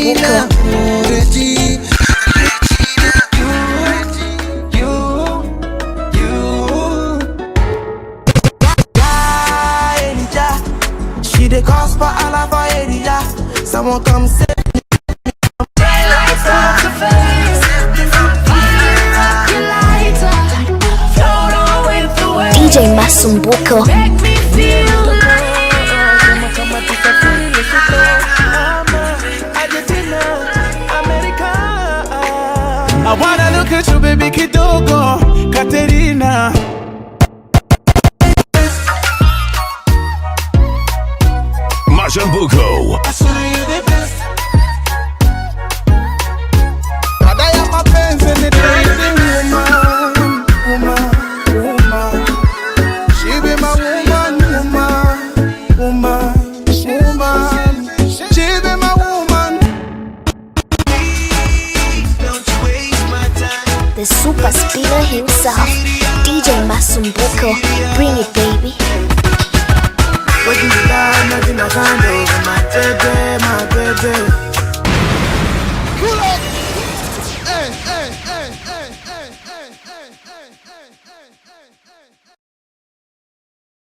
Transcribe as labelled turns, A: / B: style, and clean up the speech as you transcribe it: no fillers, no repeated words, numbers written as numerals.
A: Masumbuko.
B: She the cause for all of our area. Someone come save me. Lights up the face. Float on with the waves.
A: DJ Masumbuko.
B: Make me feel I wanna look at you, baby kidogo, Katerina.
C: Masumbuko.
B: I swear you're the best. But I am my friends and the crazy woman. She be my woman. She be my woman. Don't you waste my time.
A: The super spinner himself, DJ Masumbuko. Bring it, baby.
B: What you got, nothing I can't do. My